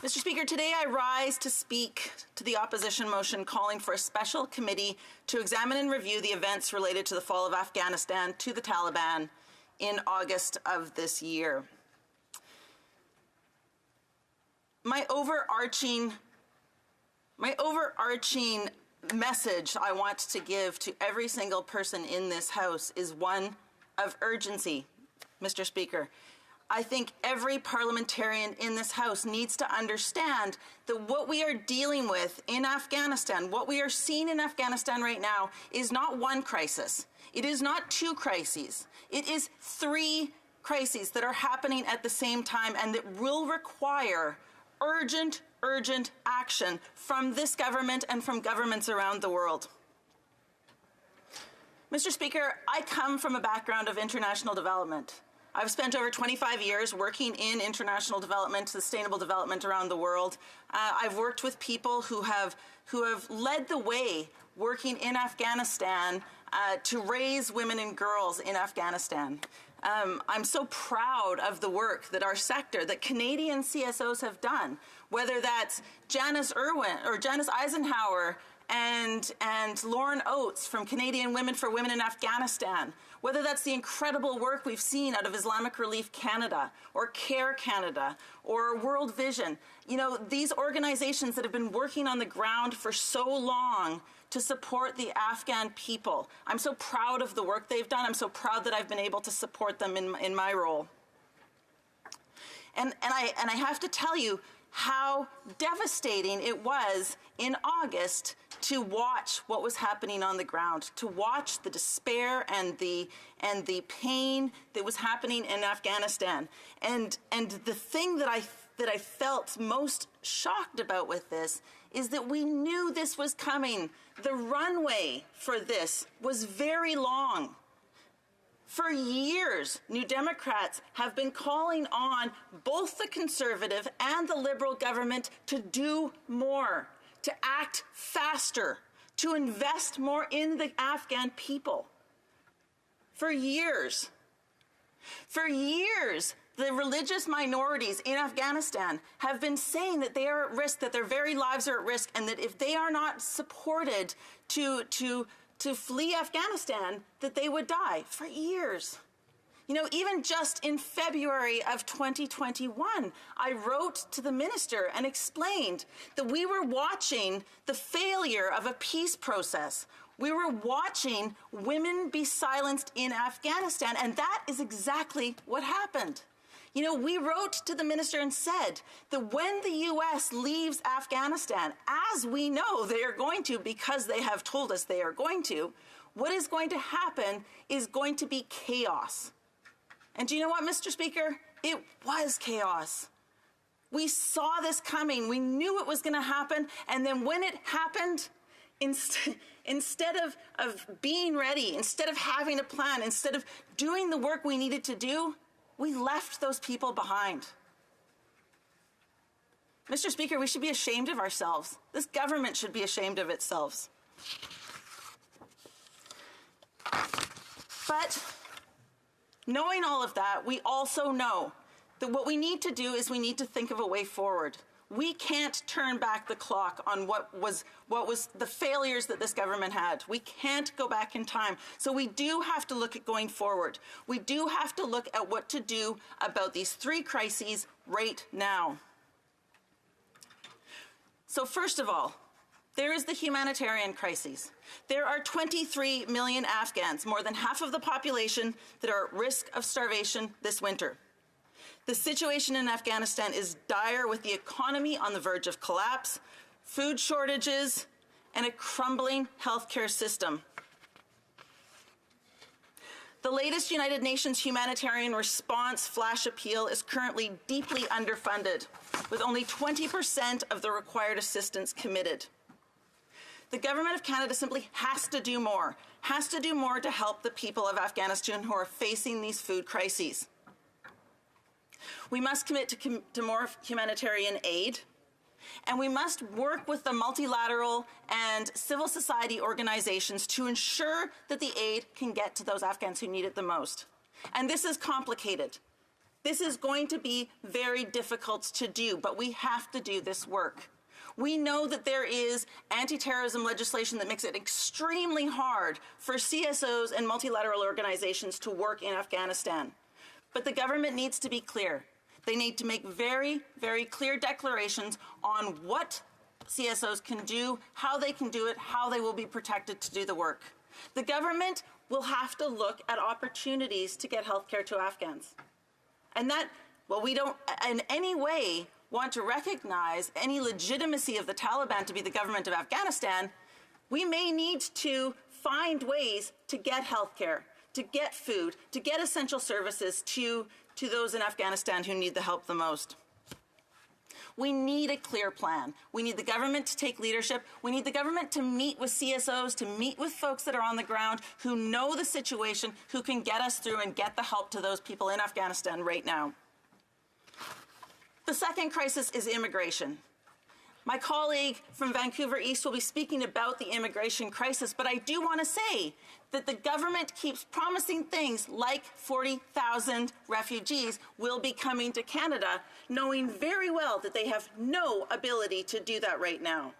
Mr. Speaker, today I rise to speak to the opposition motion calling for a special committee to examine and review the events related to the fall of Afghanistan to the Taliban in August of this year. My overarching message I want to give to every single person in this House is one of urgency, Mr. Speaker. I think every parliamentarian in this House needs to understand that what we are dealing with in Afghanistan, what we are seeing in Afghanistan right now, is not one crisis. It is not two crises. It is three crises that are happening at the same time and that will require urgent action from this government and from governments around the world. Mr. Speaker, I come from a background of international development. I've spent over 25 years working in international development, sustainable development around the world. I've worked with people who have led the way working in Afghanistan to raise women and girls in Afghanistan. I'm so proud of the work that our sector, that Canadian CSOs have done, whether that's Janice Eisenhower and Lauren Oates from Canadian Women for Women in Afghanistan, whether that's the incredible work we've seen out of Islamic Relief Canada or CARE Canada or World Vision. You know, these organizations that have been working on the ground for so long to support the Afghan people. I'm so proud of the work they've done. I'm so proud that I've been able to support them in my role. And I have to tell you how devastating it was in August to watch what was happening on the ground, to watch the despair and the pain that was happening in Afghanistan. And the thing that I felt most shocked about with this is that we knew this was coming. The runway for this was very long. For years, New Democrats have been calling on both the Conservative and the Liberal government to do more, to act faster, to invest more in the Afghan people. For years, the religious minorities in Afghanistan have been saying that they are at risk, that their very lives are at risk, and that if they are not supported to flee Afghanistan, that they would die for years. You know, even just in February of 2021, I wrote to the minister and explained that we were watching the failure of a peace process. We were watching women be silenced in Afghanistan, and that is exactly what happened. You know, we wrote to the minister and said that when the U.S. leaves Afghanistan, as we know they are going to because they have told us they are going to, what is going to happen is going to be chaos. And do you know what, Mr. Speaker? It was chaos. We saw this coming. We knew it was going to happen. And then when it happened, instead of being ready, instead of having a plan, instead of doing the work we needed to do, we left those people behind. Mr. Speaker, we should be ashamed of ourselves. This government should be ashamed of itself. But knowing all of that, we also know that what we need to do is we need to think of a way forward. We can't turn back the clock on what was the failures that this government had. We can't go back in time. So we do have to look at going forward. We do have to look at what to do about these three crises right now. So first of all, there is the humanitarian crisis. There are 23 million Afghans, more than half of the population, that are at risk of starvation this winter. The situation in Afghanistan is dire, with the economy on the verge of collapse, food shortages, and a crumbling healthcare system. The latest United Nations humanitarian response flash appeal is currently deeply underfunded, with only 20% of the required assistance committed. The government of Canada simply has to do more to help the people of Afghanistan who are facing these food crises. We must commit to more humanitarian aid, and we must work with the multilateral and civil society organizations to ensure that the aid can get to those Afghans who need it the most. And this is complicated. This is going to be very difficult to do, but we have to do this work. We know that there is anti-terrorism legislation that makes it extremely hard for CSOs and multilateral organizations to work in Afghanistan. But the government needs to be clear. They need to make very, very clear declarations on what CSOs can do, how they can do it, how they will be protected to do the work. The government will have to look at opportunities to get health care to Afghans. And that, well, we don't in any way want to recognize any legitimacy of the Taliban to be the government of Afghanistan. We may need to find ways to get health care, to get food, to get essential services to those in Afghanistan who need the help the most. We need a clear plan. We need the government to take leadership. We need the government to meet with CSOs, to meet with folks that are on the ground, who know the situation, who can get us through and get the help to those people in Afghanistan right now. The second crisis is immigration. My colleague from Vancouver East will be speaking about the immigration crisis, but I do want to say that the government keeps promising things like 40,000 refugees will be coming to Canada, knowing very well that they have no ability to do that right now.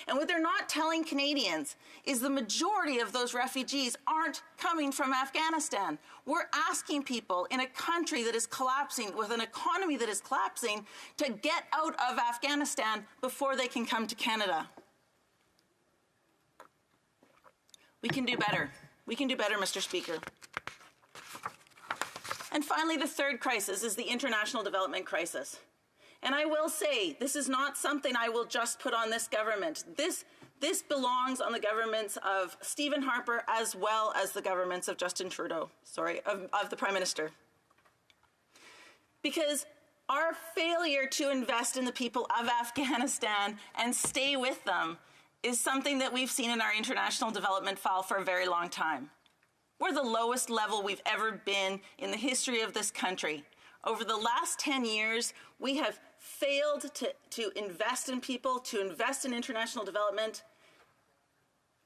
And what they're not telling Canadians is the majority of those refugees aren't coming from Afghanistan. We're asking people in a country that is collapsing, with an economy that is collapsing, to get out of Afghanistan before they can come to Canada. We can do better. We can do better, Mr. Speaker. And finally, the third crisis is the international development crisis. And I will say, this is not something I will just put on this government. This belongs on the governments of Stephen Harper as well as the governments of Justin Trudeau, of the Prime Minister. Because our failure to invest in the people of Afghanistan and stay with them is something that we've seen in our international development file for a very long time. We're the lowest level we've ever been in the history of this country. Over the last 10 years, we have failed to invest in people, to invest in international development.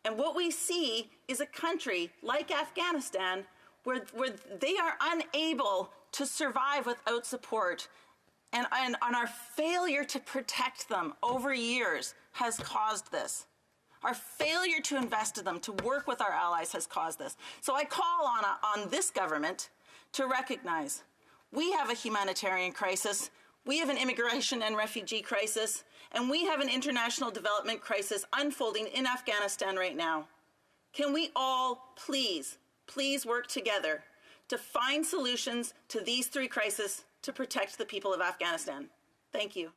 And what we see is a country like Afghanistan where they are unable to survive without support. And our failure to protect them over years has caused this. Our failure to invest in them, to work with our allies, has caused this. So I call on this government to recognize we have a humanitarian crisis, we have an immigration and refugee crisis, and we have an international development crisis unfolding in Afghanistan right now. Can we all please work together to find solutions to these three crises to protect the people of Afghanistan? Thank you.